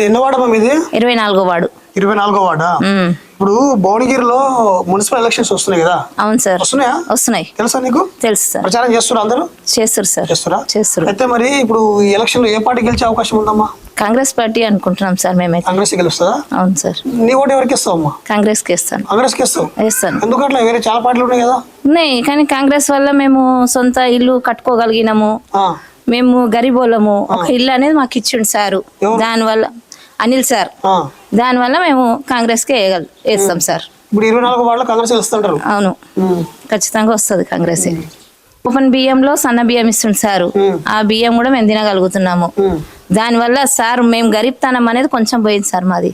ఎన్నో వాడమ్మా మీది? 24వ వార్డు. 24వ వార్డా? ఇప్పుడు భువనగిరిలో మున్సిపల్ ఎలక్షన్స్ వస్తున్నాయి కదా? అవును సార్. వస్తున్నాయా? వస్తున్నాయి. తెలుసా నీకు? తెలుసు సార్. ప్రచారం చేస్తున్నారు అందరూ? చేస్తారు సార్. చేస్తారా? చేస్తారు. అయితే మరి ఇప్పుడు ఈ ఎలక్షన్ లో ఏ పార్టీ గెలిచే అవకాశం ఉందమ్మా? కాంగ్రెస్ పార్టీ అనుకుంటున్నాం సార్ మేమైతే. కాంగ్రెస్ గెలుస్తుందా? అవును సార్. నీ ఓటు ఎవరికి ఇస్తావమ్మా? కాంగ్రెస్ కి ఇస్తాను. కాంగ్రెస్ కి ఇస్తావు? ఇస్తాను. ఎందుకు అట్లా? వేరే చాలా పార్టీలు ఉన్నాయి కదా? ఉన్నాయి, కానీ కాంగ్రెస్ వల్ల మేము సొంత ఇల్లు కట్టుకోగలిగినాము. మేము గరీబోళ్ళము. ఒక ఇల్లు అనేది మాకు ఇచ్చిండు సారు. దానివల్ల అనిల్ సార్, దానివల్ల మేము కాంగ్రెస్ కే వేస్తాం సార్. ఇప్పుడు 24 వార్డులో కాంగ్రెస్ గెలుస్తుంటారు? అవును, ఖచ్చితంగా వస్తుంది కాంగ్రెస్. ఓపెన్ బియ్యంలో సన్న బియ్యం ఇస్తుంది సారు. ఆ బియ్యం కూడా మేము తినగలుగుతున్నాము. దానివల్ల సార్ మేము గరీబ్తనం అనేది కొంచెం పోయింది సార్ మాది.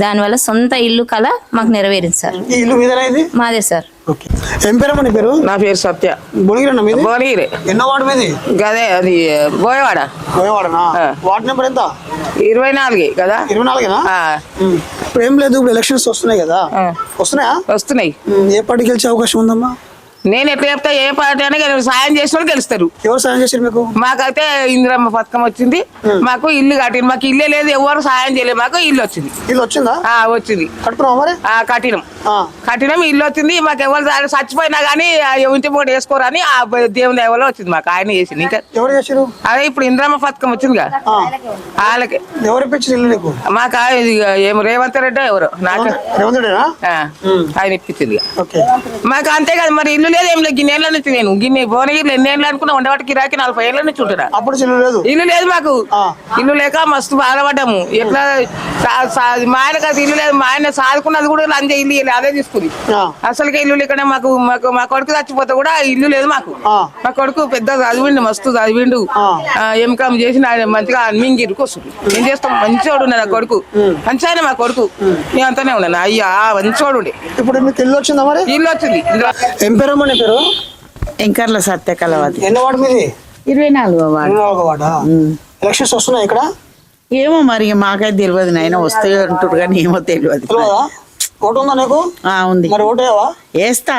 దానివల్ల సొంత ఇల్లు కల మాకు నెరవేరింది సార్. మాదే సార్. ఏం పేరమ్మా నీ పేరు? నా పేరు సత్య. భువనగిరి మీది? భువనగిరి. ఎన్నో వార్డు మీది? గదే అది బోయవాడ. బోయవాడనా? వార్డు నెంబర్ ఎంత? 24 కదా? 24నా? ఇప్పుడు ఏం లేదు, ఇప్పుడు ఎలక్షన్స్ వస్తున్నాయి కదా? వస్తున్నాయా? వస్తున్నాయి. ఏ పార్టీ గెలిచే అవకాశం ఉందమ్మా? నేను ఎట్లా చెప్తా, ఏ పార్టీ అయినా సాయం చేసిన వాళ్ళు గెలుస్తారు. ఎవరు సాయం చేశారు మీకు? మాకైతే ఇందిరమ్మ పథకం వచ్చింది, మాకు ఇల్లు కట్టింది. మాకు ఇల్లే లేదు, ఎవరు సాయం చేయలేదు, మాకు ఇల్లు వచ్చింది. ఇల్లు వచ్చిందా? వచ్చింది. కట్టుకున్నావా మరి? కట్టినాం, ఇల్లు వచ్చింది. మాకు ఎవరు చచ్చిపోయినా కానీ ఇంటి మూట వేసుకోరని ఆ దేవుని దేవలో వచ్చింది మాకు. ఆయన చేసింది. ఇంకా ఎవరు చేసారు? అదే ఇప్పుడు ఇందిరమ్మ పథకం వచ్చింది కదా, వాళ్ళకి. ఎవరు ఇప్పించారు ఇల్లు నీకు? మాకు ఏమో రేవంత్ రెడ్డి ఎవరు నాకు ఆయన ఇప్పించింది మాకు. అంతే కదా మరి. ఇల్లు లేదు, ఏం లేదు. గిన్నెల నుంచి నేను భువనగిరిలో ఎన్నేళ్ళు అనుకున్నా, ఉండవాటి కిరాకి 40 ఏళ్ళ నుంచి ఉంటున్నా. అప్పుడు ఇల్లు లేదు మాకు. ఇల్లు లేక మస్తు బాధపడ్డాము. ఎట్లా మా ఆయన కదా ఇల్లు లేదు. మా ఆయన సాదుకున్నది కూడా లంచ ఇల్లు అదే తీసుకుంది. అసలుకే ఇల్లు లేకనే మాకు మా కొడుకు చచ్చిపోతే కూడా ఇల్లు లేదు మాకు. మా కొడుకు పెద్ద చదివిండు, మస్తు చదివిండు, ఎంకామ్ చేసి మంచిగా మింగిరికి వస్తుంది. ఏం చేస్తాం, మంచివాడు ఉన్నాడు ఆ కొడుకు. మంచిగా మా కొడుకు. నేను అంతానే ఉన్నాను. అయ్యా మంచివాడు ఉండే. ఇప్పుడు మీకు ఇల్లు వచ్చిందా మరి? ఇల్లు వచ్చింది. ఏం పేరమ్మా నీ పేరు? ఎంకర్ల సత్య కలవతి. ఎన్నో వార్డు మీది? 24వ వార్డు. 24వ వార్డా? ఎలక్షన్స్ వస్తున్నాయి ఇక్కడ? ఏమో మరి మాకైతే తెలియదు. నాయన వస్తే అంటారు కానీ ఏమో తెలియదు. ఓటు ఉందా నీకు? ఉంది. మరి ఓటు వేస్తా.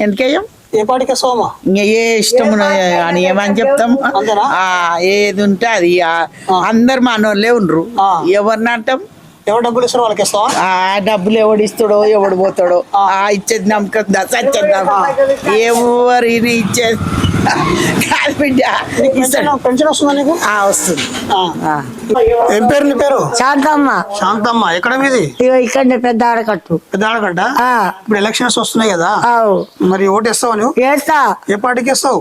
ఎందుకేయం? ఏ పార్టీకి వేస్తావమ్మా? ఏ ఇష్టం అని ఏమని చెప్తాం. ఏది ఉంటే అది. అందరు మనోళ్ళే ఉండ్రు. ఎవరిని అంటాం? ఎవరు డబ్బులు ఇస్తారో వాళ్ళకి ఇస్తావా? డబ్బులు ఎవడు ఇస్తాడో ఎవడు పోతాడో ఇచ్చేది నమ్మకం సచ్చేది నమ్మకం. ఎవరిని ఇచ్చేది కాదు బిడ్డ. పెన్షన్ వస్తుందా నీకు? వస్తుంది. ఏం పేరు నీ పేరు? శాంతమ్మ. శాంతమ్మ. ఎక్కడ మీది? ఇక్కడ పెద్ద ఆడకట్టు. పెద్ద ఆడకట్ట. ఇప్పుడు ఎలక్షన్స్ వస్తున్నాయి కదా, మరి ఓటు వేస్తావా నువ్వు? వేస్తా. ఏ పార్టీకి వేస్తావు?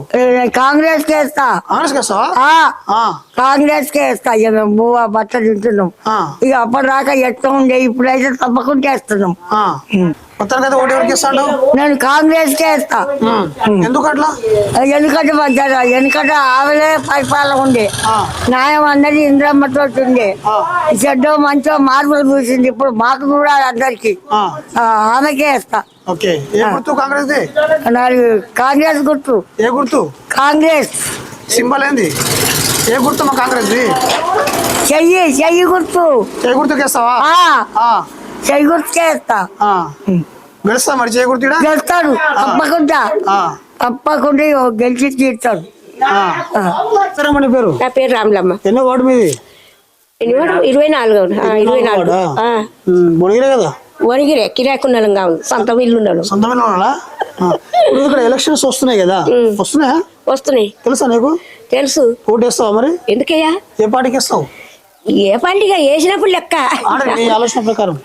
కాంగ్రెస్ కి వేస్తా. కాంగ్రెస్ కి వేస్తావా? కాంగ్రెస్ కి వేస్తా. ఇక బట్టలు తింటున్నాం. ఇక అప్పటిదాకా ఎట్లా ఉండే, ఇప్పుడైతే తప్పకుండా వేస్తున్నాం. మొత్తానికి ఓటు ఎవరికి ఇస్తాడు? నేను కాంగ్రెస్ కే వేస్తా. ఎందుకు అట్లా? ఎందుకంటే ఎందుకంటే ఆవిడే పరిపాలన ఉండే, న్యాయం అన్నది ఇంద్రమ్మతో ఉండే. చెడ్డో మంచో మార్పులు చూసింది. ఇప్పుడు మాకు కూడా అందరికి ఆమెకే వేస్తా. కాంగ్రెస్ గుర్తు. ఏ గుర్తు? కాంగ్రెస్ సింబల్ ఏంది? ఏ గుర్తు మా కాంగ్రెస్? చెయ్యి గుర్తు. చెయ్యి గుర్తుకి వేస్తావా? చెయ్యి గుర్తుకే వేస్తా. గెలుస్తా మరి? చెయ్యి గుర్తు గెలుస్తాడు తప్పకుండా. తప్పకుండా గెలిచి తీర్చాడు. పేరు? నా పేరు రామలమ్మ. ఎన్నో వార్డు మీది? 24 భువనగిరే కదా? భువనగిరే. కిరాకున్నాం కావు, సొంత ఇల్లు ఉన్నాడు. సొంత ఇల్లు ఉన్నాడా? ఇక్కడ ఎలక్షన్స్ వస్తున్నాయి కదా, వస్తున్నాయా? వస్తున్నాయి. తెలుసా నీకు? తెలుసు. ఓటు వేస్తావా మరి? ఎందుకయ్యా? ఏ పార్టీకి వేస్తావు? ఏ పండుగ వేసినప్పుడు లెక్క. ఆలోచన ప్రకారం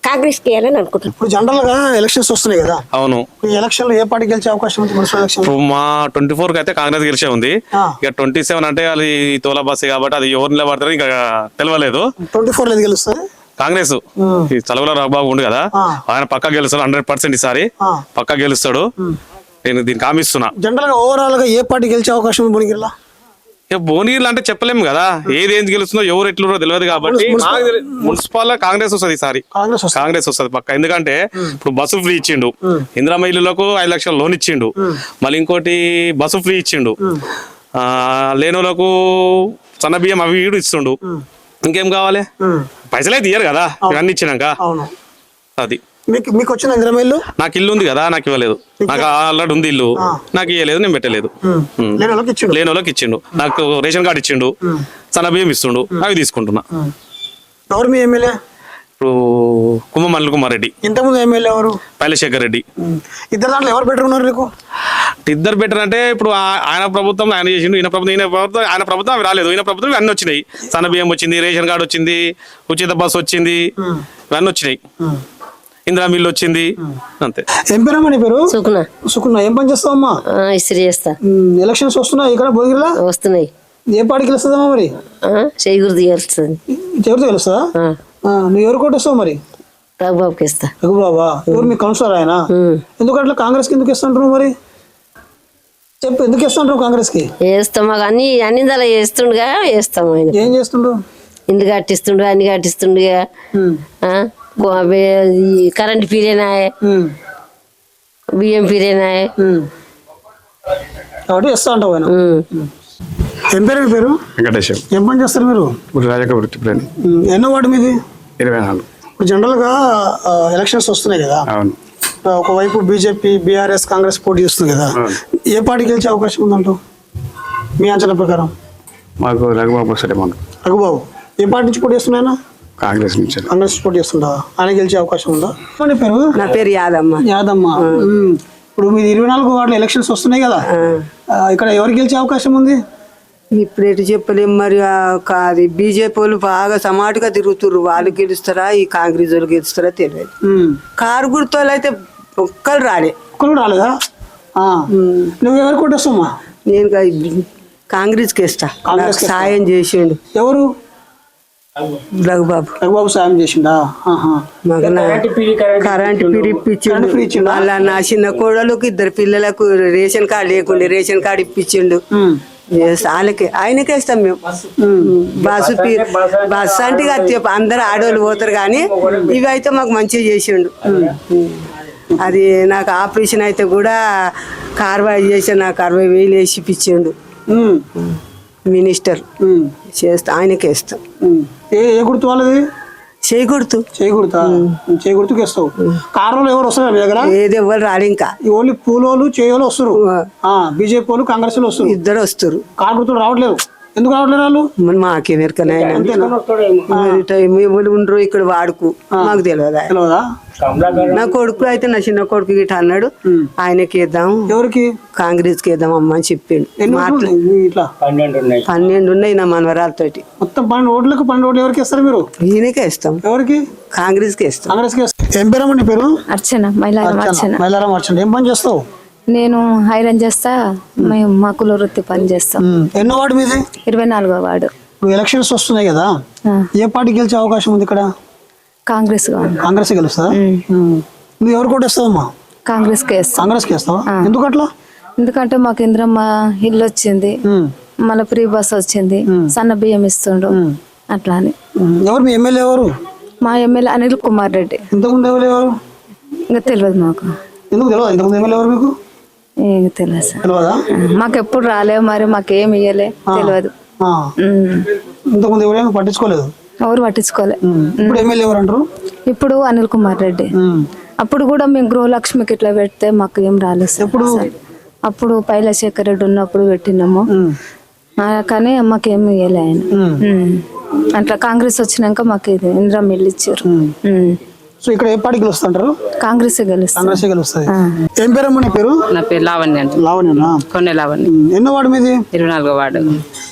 కాంగ్రెస్ కి వేయాలని అనుకుంటున్నాను. ఇప్పుడు జనరల్ గా ఎలక్షన్స్ వస్తున్నాయి కదా? అవును. ఈ ఎలక్షన్ లో ఏ పార్టీ గెలిచే అవకాశం ఉంది? మున్సిపల్ ఎలక్షన్ మా 24 కి అయితే కాంగ్రెస్ గెలిచే ఉంది. ఇక 27 అంటే అది తోలా బస్ కాబట్టి అది ఎవరు నిలబడతారు ఇంకా తెలియలేదు. 24 ఏది గెలుస్తుంది? కాంగ్రెస్. ఈ చలవల రాబాబు ఉండు కదా, ఆయన పక్కా గెలుస్తాడు. 100% ఈసారి పక్కా గెలుస్తాడు. నేను దీనికి హామీస్తున్నా. జనరల్ గా ఓవరాల్ గా ఏ పార్టీ గెలిచే అవకాశం ఉంది భువనగిరిలో? భువనగిరిలో అంటే చెప్పలేము కదా, ఏది ఏం గెలుస్తుందో ఎవరు ఎట్లుందో తెలియదు కాబట్టి మున్సిపల్ కాంగ్రెస్ వస్తుంది ఈసారి. కాంగ్రెస్ వస్తుంది పక్క. ఎందుకంటే ఇప్పుడు బస్సు ఫ్రీ ఇచ్చిండు, ఇందిరమ్మ ఇల్లులకు 5 లక్షల లోన్ ఇచ్చిండు, మళ్ళీ ఇంకోటి బస్సు ఫ్రీ ఇచ్చిండు, లేనులకు సన్న బియ్యం అవి ఇస్తుండు. ఇంకేం కావాలి? పైసలే తీయరు కదా ఇవన్నీ ఇచ్చినాక. అది మీకు వచ్చిన ఇందిరమ్మ ఇల్లు? నాకు ఇల్లు ఉంది కదా, నాకు ఇవ్వలేదు. నాకు ఆల్రెడీ ఉంది ఇల్లు, నాకు ఇవ్వలేదు, నేను పెట్టలేదు. లేని వాళ్ళకి ఇచ్చిండు. నాకు రేషన్ కార్డు ఇచ్చిండు, సన్న బియ్యం ఇస్తుండు, అవి తీసుకుంటున్నా. ఎవరు మీ ఎమ్మెల్యే? ఇప్పుడు కుమ్మం అనిల్ కుమార్ రెడ్డి, ఇంతకుముందు ఎమ్మెల్యే ఎవరు? పైలశేఖర్ రెడ్డి. ఇద్దరు దాంట్లో ఎవరు బెటర్ ఉన్నారు నీకు? ఇద్దరు బెటర్ అంటే ఇప్పుడు ఆయన ప్రభుత్వం ఆయన చేసిండు, ఆయన ప్రభుత్వం అవి రాలేదు, ఈయన ప్రభుత్వం అన్ని వచ్చినాయి. సన్న బియ్యం వచ్చింది, రేషన్ కార్డు వచ్చింది, ఉచిత బస్సు వచ్చింది, ఇవన్నీ వచ్చినాయి. ఇందిరా మిల్లు వచ్చింది, అంతే. ఏం పేరమ్మా నీ పేరు? సుకునా. సుకున్నా. ఏం పని చేస్తావమ్మా? ఇస్త్రీ చేస్తా. ఎలక్షన్స్ వస్తున్నాయి ఇక్కడ భువనగిరిలో, వస్తున్నాయి. ఏ పార్టీకి గెలుస్తుందమ్మా మరి? చేయకూడదు గెలుస్తుంది. ఎవరితో గెలుస్తుందా? నువ్వు ఎవరు కొట్టేస్తావు మరి? రఘుబాబుకి ఇస్తా. రఘుబాబా ఎవరు మీ కౌన్సిలర్ ఆయన? ఎందుకు అట్లా కాంగ్రెస్ కి ఎందుకు ఇస్తుంటారు మరి? చెప్పు, ఎందుకు ఇస్తుంటారు కాంగ్రెస్ కి? వేస్తాం, మాకు అన్ని దళ చేస్తుండగా వేస్తాం. ఆయన ఏం చేస్తుండ్రు? ఇండ్లు కట్టిస్తుండు, అన్ని కట్టిస్తుండగా, కరెంట్ పీరేనాయ, బియ్యం పీరేనాయ, కాబట్టి ఇస్తా ఉంటావు ఆయన. ఏం పేరు మీ పేరు? వెంకటేశ్వర. ఏం పని చేస్తారు మీరు? రాజక వృత్తిప్రేమి. ఎన్నో వార్డు మీది? 24. ఇప్పుడు జనరల్ గా ఎలక్షన్స్ వస్తున్నాయి కదా, అవును. ఒకవైపు బీజేపీ, బీఆర్ఎస్, కాంగ్రెస్ పోటీ చేస్తుంది కదా, ఏ పార్టీ గెలిచే అవకాశం ఉందంటావు మీ అంచనా ప్రకారం? మాకు రఘుబాబు వస్తాడే. మనకు రఘుబాబు ఏ పార్టీ నుంచి పోటీ చేస్తున్నాయన? కాంగ్రెస్ నుంచి. కాంగ్రెస్ పోటీ చేస్తుంటా, ఆయన గెలిచే అవకాశం ఉందా? నీ పేరు? నా పేరు యాదమ్మ. యాదమ్మ. ఇప్పుడు మీది 24 వార్డులు ఎలక్షన్స్ వస్తున్నాయి కదా, ఇక్కడ ఎవరు గెలిచే అవకాశం ఉంది? ఇప్పుడు ఎటు చెప్పలేము మరి. అది బీజేపీ వాళ్ళు బాగా సమాటుగా తిరుగుతుర్రు. వాళ్ళు గెలుస్తారా, ఈ కాంగ్రెస్ వాళ్ళు గెలుస్తారా తెలియదు. కారు గుర్తోళ్ళు అయితే ఒక్కరు రాలే. ఒక్కరు రాలేదా? నువ్వు ఎవరు కొట్టేస్తావమ్మా? నేను కాంగ్రెస్కి ఇస్తా. కాంగ్రెస్ సాయం చేసిండు. ఎవరు? రఘుబాబు. రఘుబాబు సాయం చేసిండా? కరెంట్ పిరిపించిండు. వాళ్ళ నా చిన్న కోడలకు 2 పిల్లలకు రేషన్ కార్డు లేకుండే రేషన్ కార్డు ఇప్పించిండు. వాళ్ళకి ఆయనకే ఇస్తాం మేము. బస్సు అంటే అందరు ఆడవాళ్ళు పోతారు కానీ ఇవి అయితే మాకు మంచిగా చేసిండు. అది నాకు ఆపరేషన్ అయితే కూడా కార్వాయి చేసి నాకు 60,000 వేసి ఇప్పించిండు మినిస్టర్. చేస్తా, ఆయనకే ఇస్తాం. ఏ గుర్తు వాళ్ళది? చేయకూడదు. చేయకూడదా? చేయకూడదుకి ఇస్తావు. కారులో ఎవరు వస్తారు మీ దగ్గర? ఏది ఎవరు రాడు. ఇంకా ఓన్లీ పూలోళ్ళు చేయలు వస్తారు, బీజేపీ వాళ్ళు కాంగ్రెస్ వాళ్ళు వస్తారు. ఇద్దరు వస్తారు. కారు గుర్తులు రావట్లేదు. ఎందుకు రావట్లేదు వాళ్ళు? మాకేమెరకనాయన ఉండరు ఇక్కడ వాడుకు మాకు తెలియదా? నా కొడుకు అయితే నా చిన్న కొడుకు గిట్ట అన్నాడు ఆయనకి వేద్దాం. ఎవరికి? కాంగ్రెస్ కి వేద్దాం అమ్మ అని చెప్పిండు. ఇట్లా 12 ఉన్నాయి నా మనవరాలతోటి. మొత్తం 12 ఓట్లకు 12 ఓట్లు ఎవరికి ఇస్తారు మీరు? ఈయనకే ఇస్తాం. ఎవరికి? కాంగ్రెస్ కి ఇస్తాం. కాంగ్రెస్ కి. ఏం పేరమ్మా నీ పేరు? అర్చన. మైలారం అర్చన. ఏం పని చేస్తావు? నేను ఐరన్ చేస్తా, మేము మక్కుల వృత్తి పని చేస్తాం. ఎన్నో వార్డు మీది? 24వ వార్డు. ఇప్పుడు ఎలక్షన్స్ వస్తున్నాయి కదా, ఏ పార్టీ గెలిచే అవకాశం ఉంది ఇక్కడ? కాంగ్రెస్. కాంగ్రెస్ గెలుస్తుందా? నువ్వు ఎవరు కొట్టేస్తావమ్మా? కాంగ్రెస్ కి వేస్తాం. కాంగ్రెస్ కి వేస్తావా? ఎందుకు అట్లా? ఎందుకంటే మాకు ఇంద్రమ్మ ఇల్లు వచ్చింది, మళ్ళీ ఫ్రీ బస్ వచ్చింది, సన్న బియ్యం ఇస్తుండ్రు, అట్లా అని. ఎవరు మీ ఎమ్మెల్యే ఎవరు? మా ఎమ్మెల్యే అనిల్ కుమార్ రెడ్డి. ఇంతకుముందు ఎవరు? ఇంకా తెలియదు మాకు. ఎందుకు తెలియదు? ఇంతకుముందు ఎమ్మెల్యే ఎవరు మీకు? తెలియదు సార్. తెలియదా? మాకు ఎప్పుడు రాలేవు, మరి మాకేం ఇయ్యలే, తెలియదు. ఇంతకుముందు ఎవరైనా పట్టించుకోలేదు? ఎవరు పట్టించుకోలే. ఇప్పుడు ఎమ్మెల్యే ఎవరు అంటారు? ఇప్పుడు అనిల్ కుమార్ రెడ్డి. అప్పుడు కూడా మేము గృహలక్ష్మికి ఇట్లా పెడితే మాకు ఏం రాలేదు సార్. అప్పుడు పైలశేఖర్ రెడ్డి ఉన్నప్పుడు పెట్టినాము, కానీ మాకేం ఇయ్యలే ఆయన. అట్లా కాంగ్రెస్ వచ్చినాక మాకు ఇది ఇందిరా మిల్లు ఇచ్చారు. సో ఇక్కడ ఏ పార్టీ గెలుస్తుంటారు? కాంగ్రెస్ గెలుస్తుంది. కాంగ్రెస్ గెలుస్తుంది. ఏం పేరమ్మా నీ పేరు? నా పేరు లావణ్య. లావణ్యనా? కొన్ని లావణ్య. ఎన్నో వార్డు మీది? 24వ వార్డు.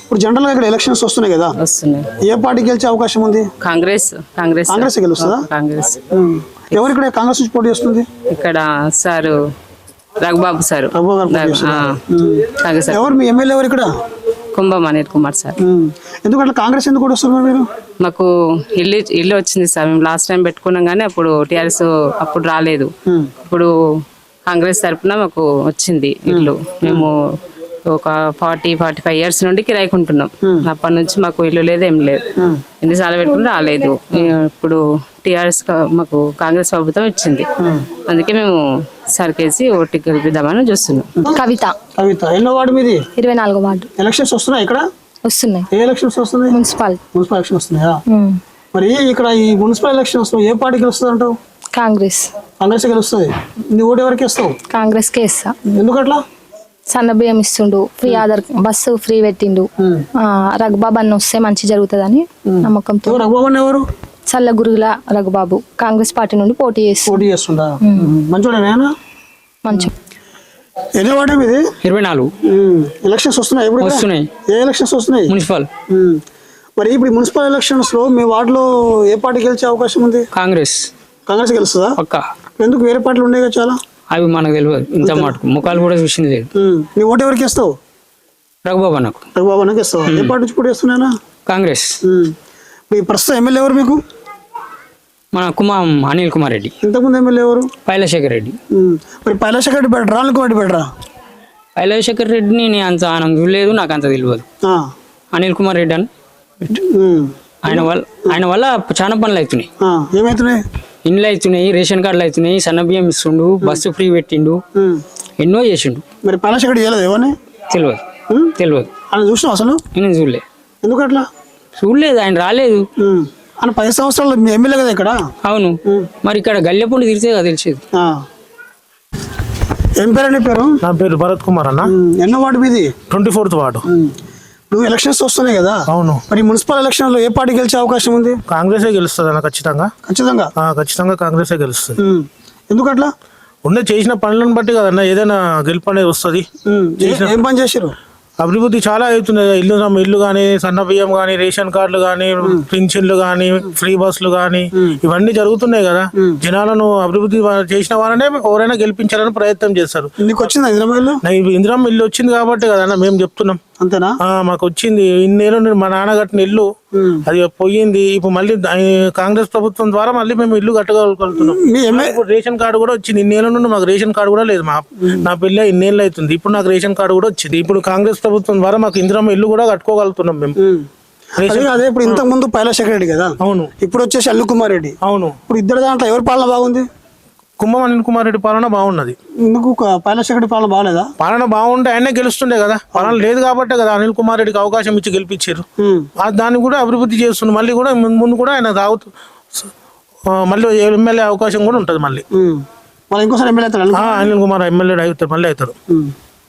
ఇప్పుడు జనరల్ గా ఇక్కడ ఎలక్షన్స్ వస్తున్నాయి కదా, వస్తున్నాయి. ఏ పార్టీ గెలిచే అవకాశం ఉంది? కాంగ్రెస్. కాంగ్రెస్ గెలుస్తుందా? కాంగ్రెస్. ఎవరు ఇక్కడ కాంగ్రెస్ నుంచి పోటీ చేస్తుంది? ఇక్కడ సారు రఘుబాబు సారు. ఎవరు మీ ఎమ్మెల్యే ఎవరు ఇక్కడ? కుంభం అనిల్ కుమార్ సార్. ఎందుకు అట్లా కాంగ్రెస్ ఎందుకు కూడా వస్తున్నారు మీరు? మాకు ఇల్లు వచ్చింది సార్. మేము లాస్ట్ టైం పెట్టుకున్నాం కానీ అప్పుడు టీఆర్ఎస్ అప్పుడు రాలేదు. ఇప్పుడు కాంగ్రెస్ తరఫున మాకు వచ్చింది ఇల్లు. మేము ఒక 40-45 ఇయర్స్ నుండి కిరాయికుంటున్నాం. అప్పటి నుంచి మాకు ఇల్లు లేదు, ఏం లేదు. ఎన్నిసార్లు పెట్టుకుని రాలేదు. ఇప్పుడు టీఆర్ఎస్ మాకు కాంగ్రెస్ ప్రభుత్వం ఇచ్చింది, అందుకే మేము సరికేసి ఓటు గెలిపిద్దామని చూస్తున్నాం. కవిత. ఎన్నో వార్డు మీది? 24వ వార్డు. ఎలక్షన్స్ వస్తున్నాయి ఇక్కడ? వస్తున్నాయి. ఏ ఎలక్షన్స్ వస్తున్నాయి? మున్సిపల్ ఎలక్షన్ వస్తున్నాయా? మరి ఇక్కడ ఈ మున్సిపల్ ఎలక్షన్స్ ఏ పార్టీ గెలుస్తుంది అంటావు? కాంగ్రెస్. కాంగ్రెస్ గెలుస్తుంది. నీ ఓటు ఎవరికి ఇస్తావు? కాంగ్రెస్ కే ఇస్తా. ఎందుకు అట్లా? సన్న బియ్యం ఇస్తుండు, ఫ్రీ ఆధార్ బస్సు ఫ్రీ పెట్టిండు, రఘుబాబు అన్న వస్తే మంచి జరుగుతుందని నమ్మకంతో. రఘుబాబు ఎవరు? చల్లగురుగుల రఘుబాబు కాంగ్రెస్ పార్టీ నుండి పోటీ చేస్తుంది. పోటీ చేస్తుందా? మంచోడేనా? మంచి ఎన్ని వాడే ఇది? 24 ఎలక్షన్స్ వస్తున్నాయి ఎప్పుడు? వస్తున్నాయి. ఏ ఎలక్షన్స్ వస్తున్నాయి? మున్సిపల్. మరి ఇప్పుడు మున్సిపల్ ఎలక్షన్స్ లో మీ వార్డులో ఏ పార్టీ గెలిచే అవకాశం ఉంది? కాంగ్రెస్. కాంగ్రెస్ గెలుస్తుందా? పక్కా. ఎందుకు వేరే పార్టీలు ఉన్నాయి కదా చాలా? అవి మనకు తెలియదు, ఇంత మటుకు ముఖాలు కూడా చూసింది లేదు. నీ ఓటు ఎవరికి వేస్తావు? రఘుబాబు అన్నకు. రఘుబాబు అన్నకి వేస్తావు. ఏ పార్టీ నుంచి పోటీ చేస్తున్నాయినా? కాంగ్రెస్. మీ ప్రస్తుతం ఎమ్మెల్యే ఎవరు మీకు? మన అనిల్ కుమార్ రెడ్డి. ఇంతకుముందు ఎమ్మెల్యే ఎవరు? పైలశేఖర్ రెడ్డి. మరి పైలశేఖర్ రెడ్డి బెటరా అనిల్ కుమార్ రెడ్డి బెటరా? పైలశేఖర్ రెడ్డిని నేను అంత ఆనందం చూడలేదు, నాకు అంత తెలియదు. అనిల్ కుమార్ రెడ్డి అని ఆయన వల్ల చాలా పనులు అవుతున్నాయి. ఏమవుతున్నాయి? ఇండ్లు అవుతున్నాయి, రేషన్ కార్డులు అవుతున్నాయి, సన్న బియ్యం ఇస్తుండు, బస్సు ఫ్రీ పెట్టిండు, ఎన్నో చేసిండు. మరి పైలశేఖర్ చేయలేదు ఏమని? తెలియదు. ఆయన చూసినావు అసలు? నేను చూడలేదు. ఎందుకు అట్లా చూడలేదు, ఆయన రాలేదు. ఆయన 10 సంవత్సరాలు మీ ఎమ్మెల్యే కదా ఇక్కడ? అవును. మరి ఇక్కడ గల్లెపూడి తిరిగితే కదా తెలిసేది. ఏం పేరు నీ పేరు? నా పేరు భరత్ కుమార్ అన్న. ఎన్నో వార్డు మీది? 24th ward. నువ్వు ఎలక్షన్స్ వస్తున్నాయి కదా? అవును. మరి మున్సిపల్ ఎలక్షన్ లో ఏ పార్టీ గెలిచే అవకాశం ఉంది? కాంగ్రెసే గెలుస్తుంది అన్న. ఖచ్చితంగా కాంగ్రెసే గెలుస్తుంది. ఎందుకు అట్లా? ఉండే చేసిన పనులను బట్టి కదన్న ఏదైనా గెలుపు అనేది వస్తుంది. ఏం పని చేశారు? అభివృద్ధి చాలా అవుతుంది. ఇల్లు కానీ, సన్న బియ్యం కానీ, రేషన్ కార్డులు కానీ, పింఛన్లు కానీ, ఫ్రీ బస్సులు కానీ, ఇవన్నీ జరుగుతున్నాయి కదా. జనాలను అభివృద్ధి చేసిన వారనే ఎవరైనా గెలిపించాలని ప్రయత్నం చేస్తారు. నీకు వచ్చింది ఇందిరమ్మ ఇల్లు వచ్చింది కాబట్టి కదన్నా మేము చెప్తున్నాం. అంతేనా? మాకు వచ్చింది. ఇన్నేళ్ళు మా నాన్న కట్టిన ఇల్లు అది పోయింది. ఇప్పుడు మళ్ళీ కాంగ్రెస్ ప్రభుత్వం ద్వారా మళ్ళీ మేము ఇల్లు కట్టగలుగుతున్నాం. రేషన్ కార్డు కూడా వచ్చింది. ఇన్నేళ్ళ నుండి మాకు రేషన్ కార్డు కూడా లేదు. నా పెళ్ళి ఇన్నేళ్ళు అవుతుంది, ఇప్పుడు నాకు రేషన్ కార్డు కూడా వచ్చింది. ఇప్పుడు కాంగ్రెస్ ప్రభుత్వం ద్వారా మాకు ఇందిరమ్మ ఇల్లు కూడా కట్టుకోగలుగుతున్నాం మేము. అదే ఇప్పుడు ఇంతకు ముందు పైలశేఖర్ రెడ్డి కదా? అవును. ఇప్పుడు వచ్చేసి అనిల్ కుమార్ రెడ్డి. అవును. ఇప్పుడు ఇద్దరు దాంట్లో ఎవరి పాలన బాగుంది? అనిల్ కుమార్ రెడ్డి పాలన బాగున్నది. ఎందుకు పైలశేఖర్ రెడ్డి పాలన బాగాలేదా? పాలన బాగుంటే ఆయనే గెలుస్తుండే కదా. పాలన లేదు కాబట్టే కదా అనిల్ కుమార్ రెడ్డికి అవకాశం ఇచ్చి గెలిపించారు. దాన్ని కూడా అభివృద్ధి చేస్తుంది. మళ్ళీ కూడా ముందు కూడా ఆయన తాగుతూ మళ్ళీ ఎమ్మెల్యే అవకాశం కూడా ఉంటుంది. మళ్ళీ ఇంకోసారి ఎమ్మెల్యే అవుతాడు అనిల్ కుమార్ ఎమ్మెల్యే అవుతారు, మళ్ళీ అవుతారు.